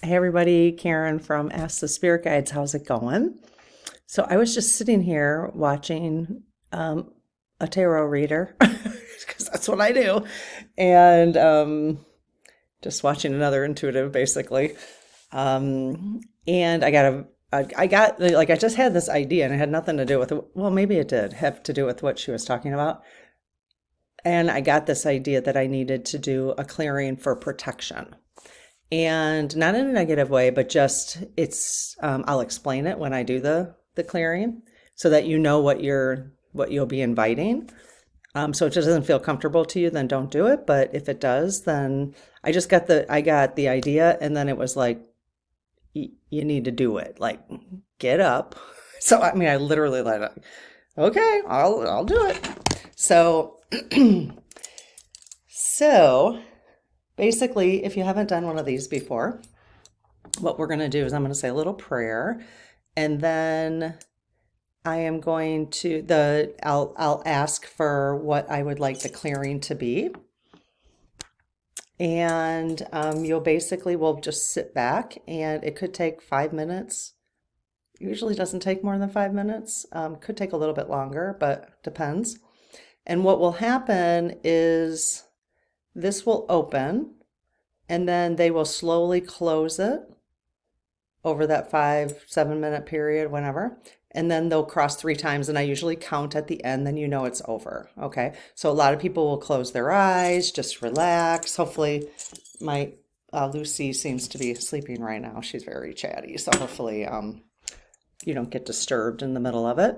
Hey everybody, Karen from Ask the Spirit Guides. How's it going? So I was just sitting here watching a tarot reader because that's what I do, and just watching another intuitive, basically. And I got like I just had this idea, and it had nothing to do with well, maybe it did have to do with what she was talking about. And I got this idea that I needed to do a clearing for protection. And not in a negative way, but just I'll explain it when I do the clearing so that you know what you'll be inviting. So if it doesn't feel comfortable to you, then don't do it. But if it does, then I got the idea, and then it was like you need to do it. Like get up. So I mean, I literally like, okay, I'll do it. So so basically, if you haven't done one of these before, what we're going to do is I'm going to say a little prayer, and then I am going to I'll ask for what I would like the clearing to be. And you'll basically will just sit back, and it could take 5 minutes. Usually doesn't take more than 5 minutes. Could take a little bit longer, but depends. And what will happen is this will open, and then they will slowly close it over that 5, 7 minute period, whenever. And then they'll cross 3 times, and I usually count at the end, then you know it's over. Okay. So a lot of people will close their eyes, just relax. Hopefully, my Lucy seems to be sleeping right now. She's very chatty. So hopefully, you don't get disturbed in the middle of it.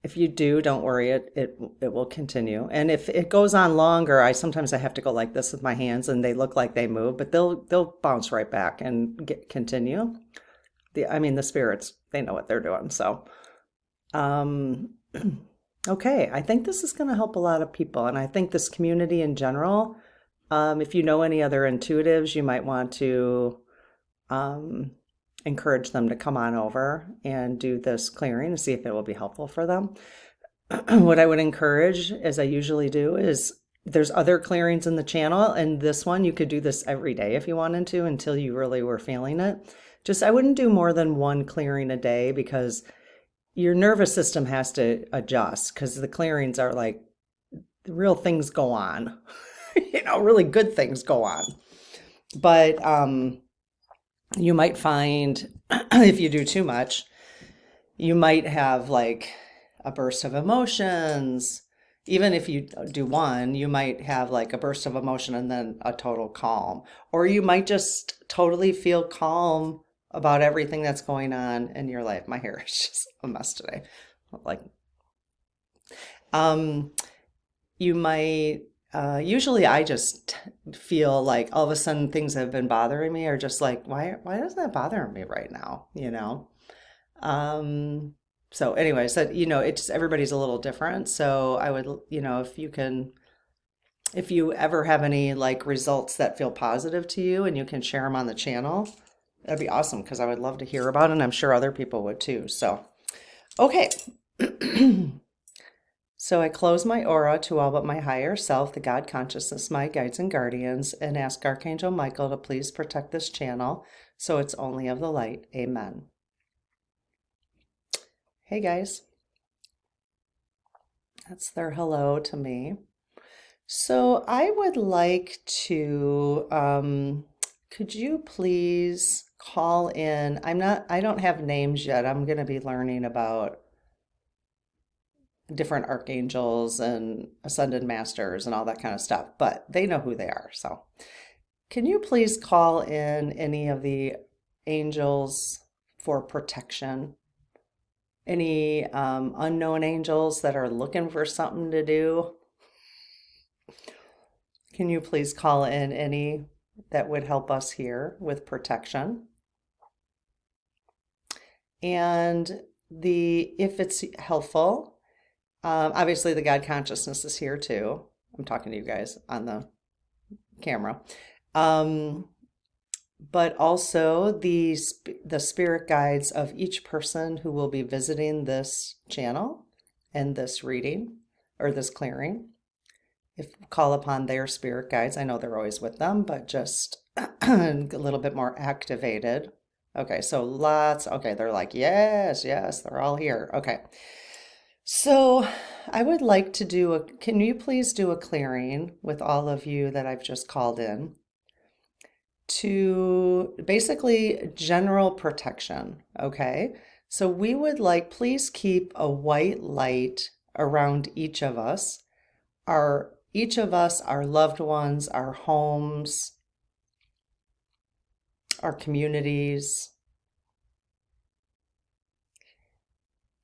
If you do, don't worry, it will continue. And if it goes on longer, I sometimes I have to go like this with my hands, and they look like they move, but they'll bounce right back and continue. The spirits, they know what they're doing. So, um, okay, I think this is going to help a lot of people, and I think this community in general. If you know any other intuitives, you might want to um, encourage them to come on over and do this clearing and see if it will be helpful for them. What I would encourage, as I usually do, is there's other clearings in the channel, and this one you could do this every day if you wanted to until you really were feeling it. Just I wouldn't do more than one clearing a day because your nervous system has to adjust because the clearings are like the real things go on. Really good things go on. But you might find if you do too much, you might have like a burst of emotions. Even if you do one, you might have like a burst of emotion and then a total calm. Or you might just totally feel calm about everything that's going on in your life. My hair is just a mess today. Like, you might, usually I just feel like all of a sudden things that have been bothering me are just like, why doesn't that bother me right now? So anyway, so, it's everybody's a little different. So I would, if you ever have any like results that feel positive to you and you can share them on the channel, that'd be awesome because I would love to hear about it, and I'm sure other people would too. So, okay. So I close my aura to all but my higher self, the God consciousness, my guides and guardians, and ask Archangel Michael to please protect this channel so it's only of the light. Amen. Hey guys. That's their hello to me. So I would like to, could you please call in? I don't have names yet. I'm going to be learning about different archangels and ascended masters and all that kind of stuff, but they know who they are. So can you please call in any of the angels for protection? Any unknown angels that are looking for something to do? Can you please call in any that would help us here with protection? And if it's helpful, obviously the God consciousness is here too. I'm talking to you guys on the camera. But also the spirit guides of each person who will be visiting this channel and this reading or this clearing. if call upon their spirit guides. I know they're always with them, but just a little bit more activated. Okay, so lots. Okay, they're like, yes, yes, they're all here. Okay. So I would like to do can you please do a clearing with all of you that I've just called in to basically general protection, okay? So we would like, please keep a white light around each of us, our loved ones, our homes, our communities,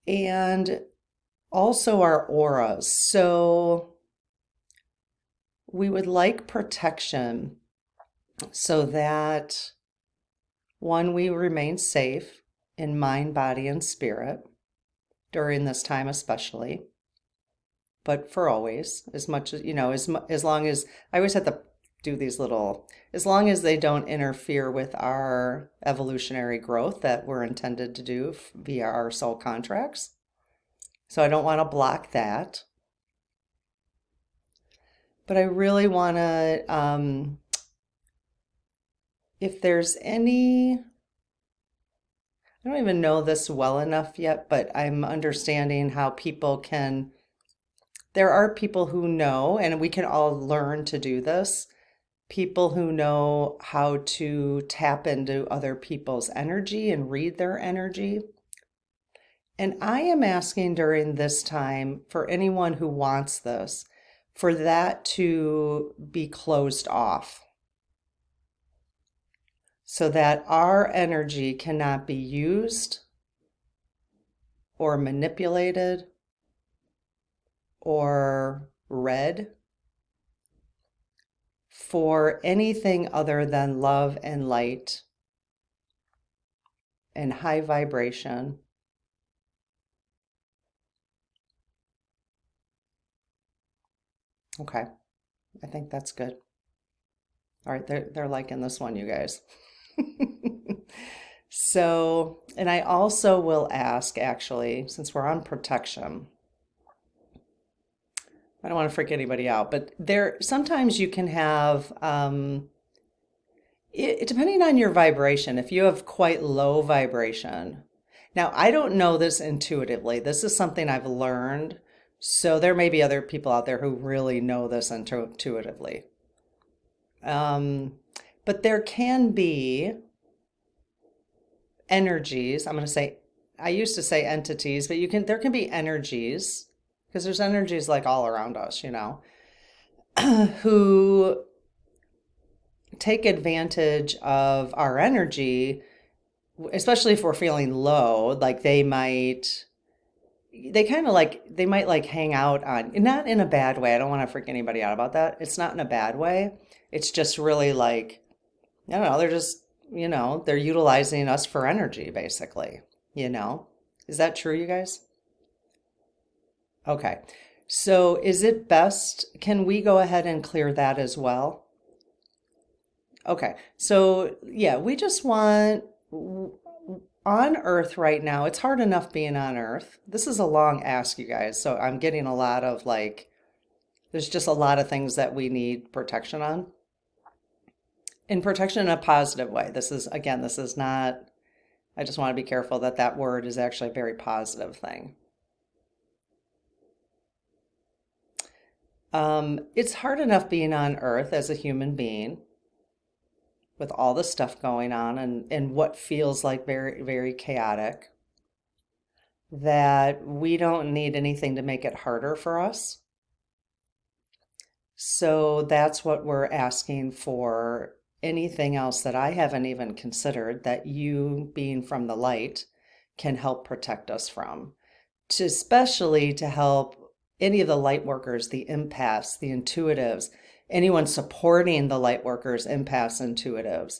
and also our auras. So we would like protection so that one, we remain safe in mind, body, and spirit during this time, especially, but for always, as much as, as long as I always have to do these little, as long as they don't interfere with our evolutionary growth that we're intended to do via our soul contracts. So I don't want to block that. But I really want to, if there's any, I don't even know this well enough yet, but I'm understanding how people can, there are people who know, and we can all learn to do this, people who know how to tap into other people's energy and read their energy. And I am asking during this time for anyone who wants this, for that to be closed off so that our energy cannot be used or manipulated or read for anything other than love and light and high vibration. Okay, I think that's good. All right, they're liking this one, you guys. So, and I also will ask, actually, since we're on protection, I don't want to freak anybody out, but there sometimes you can have, depending on your vibration, if you have quite low vibration. Now, I don't know this intuitively. This is something I've learned. So there may be other people out there who really know this intuitively. But there can be energies. I'm going to say, I used to say entities, but there can be energies, because there's energies like all around us, who take advantage of our energy, especially if we're feeling low. Like they might hang out on, not in a bad way. I don't want to freak anybody out about that. It's not in a bad way. It's just really like, I don't know, they're just, they're utilizing us for energy, basically, Is that true, you guys? Okay. So is it best, can we go ahead and clear that as well? Okay. So yeah, we just want, on Earth right now, it's hard enough being on Earth. This is a long ask, you guys. So I'm getting a lot of there's just a lot of things that we need protection on. In protection in a positive way. This is not, I just want to be careful that that word is actually a very positive thing. It's hard enough being on Earth as a human being with all the stuff going on and what feels like very, very chaotic, that we don't need anything to make it harder for us. So that's what we're asking for. Anything else that I haven't even considered that you, being from the light, can help protect us from, especially to help any of the light workers, the empaths, the intuitives, anyone supporting the light workers, empaths, intuitives,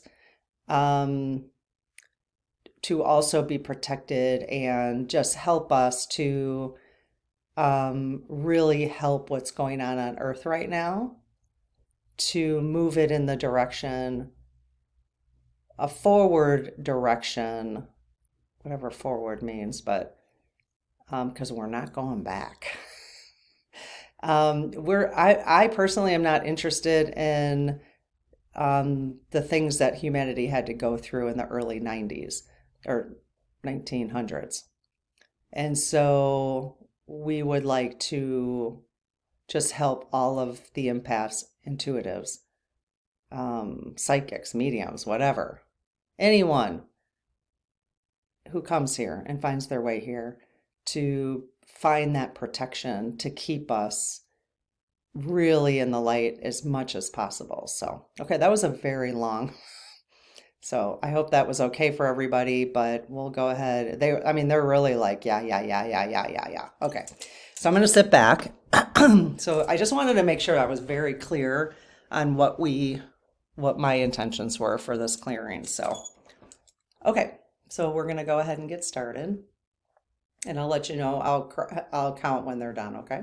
to also be protected and just help us to really help what's going on Earth right now, to move it in the direction, a forward direction, whatever forward means, but because we're not going back. I personally am not interested in the things that humanity had to go through in the early 90s or 1900s. And so we would like to just help all of the empaths, intuitives, psychics, mediums, whatever, anyone who comes here and finds their way here to find that protection to keep us really in the light as much as possible. So, okay, that was a very long. So I hope that was okay for everybody, but we'll go ahead. I mean, they're really like, yeah, yeah, yeah, yeah, yeah, yeah, yeah. Okay. So I'm going to sit back. So I just wanted to make sure I was very clear on what my intentions were for this clearing. So, okay. So we're going to go ahead and get started, and I'll let you know. I'll count when they're done, okay?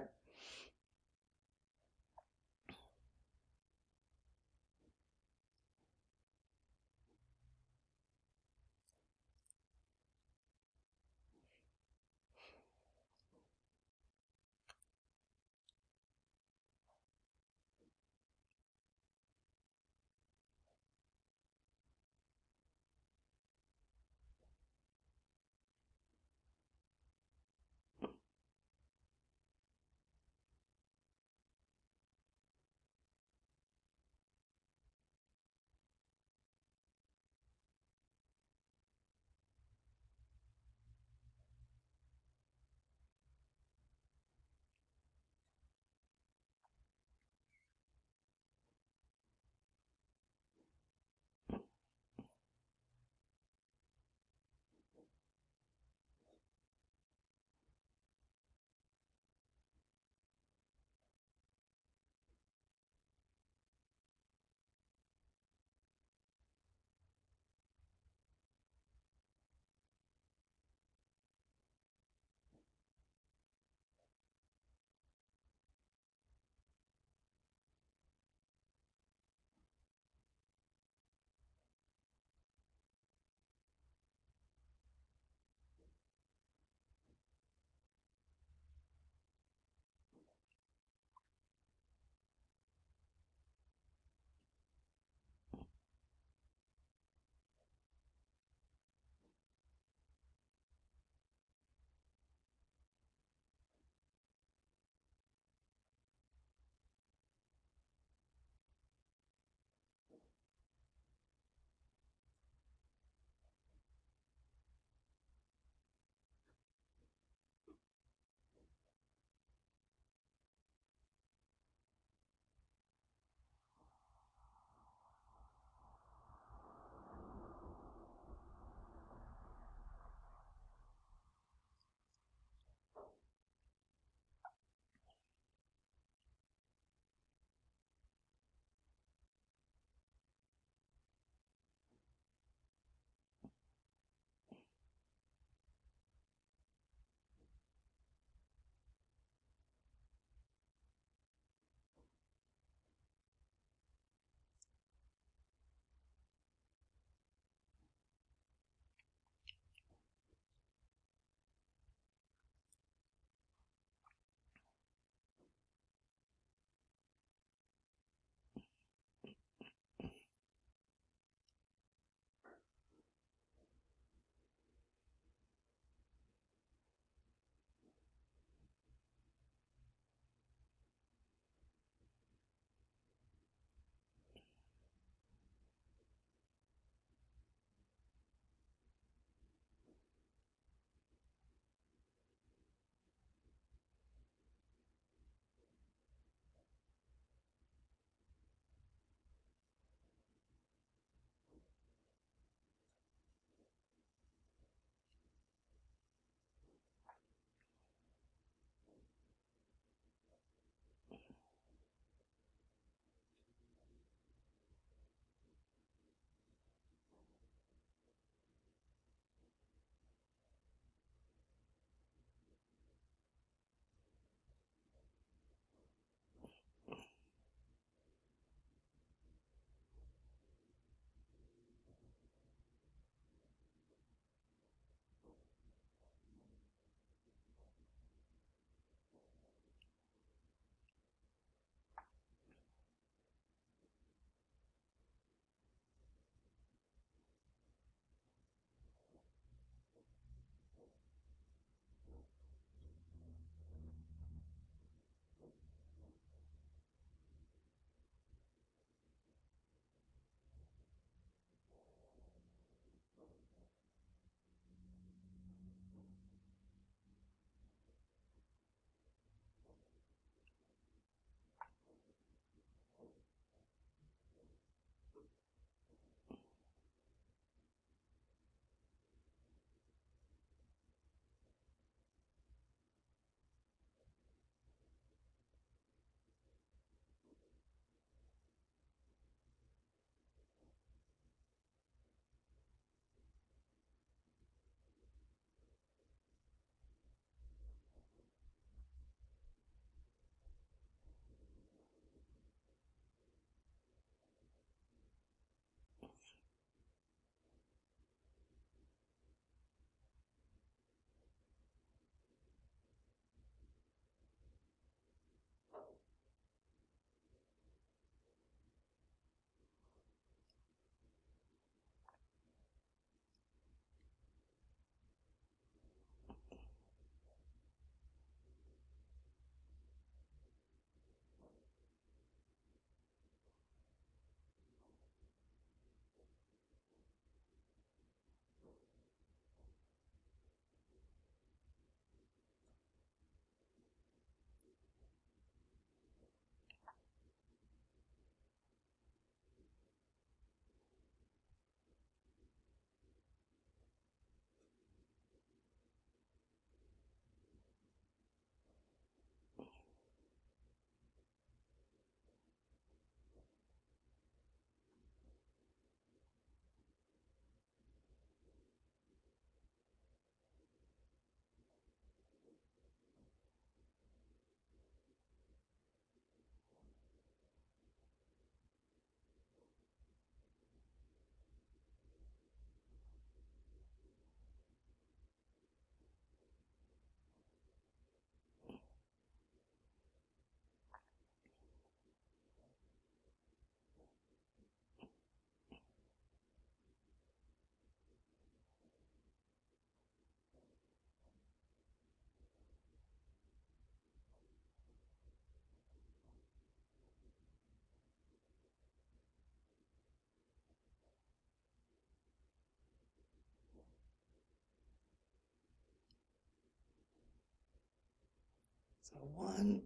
So 1,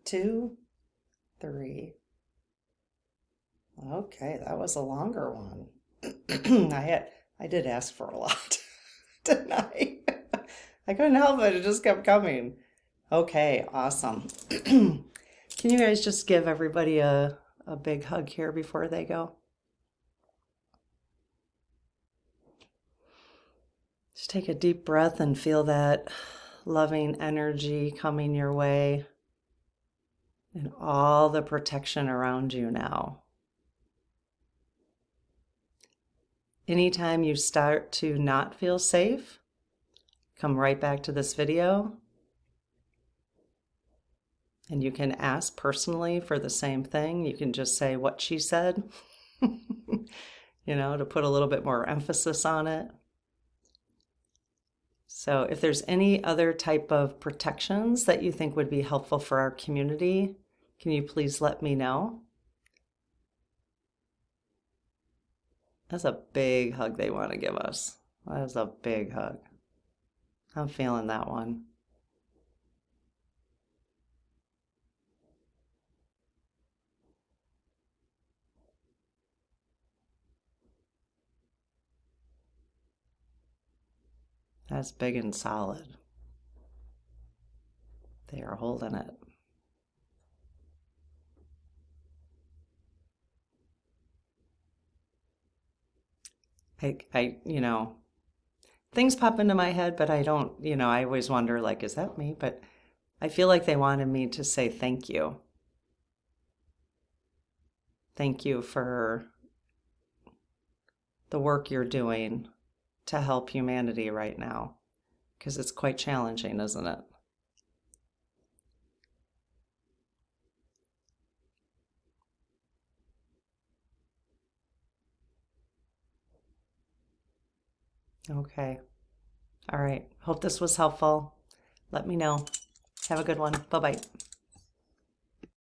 2, 3. Okay, that was a longer one. I did ask for a lot, didn't I? I couldn't help it, it just kept coming. Okay, awesome. Can you guys just give everybody a big hug here before they go? Just take a deep breath and feel that loving energy coming your way and all the protection around you now. Anytime you start to not feel safe, come right back to this video and you can ask personally for the same thing. You can just say what she said, to put a little bit more emphasis on it. So if there's any other type of protections that you think would be helpful for our community, can you please let me know? That's a big hug they want to give us. That is a big hug. I'm feeling that one. That's big and solid. They are holding it. Things pop into my head, but I don't, I always wonder, like, is that me? But I feel like they wanted me to say thank you. Thank you for the work you're doing to help humanity right now, because it's quite challenging, isn't it? Okay. All right. Hope this was helpful. Let me know. Have a good one. Bye-bye.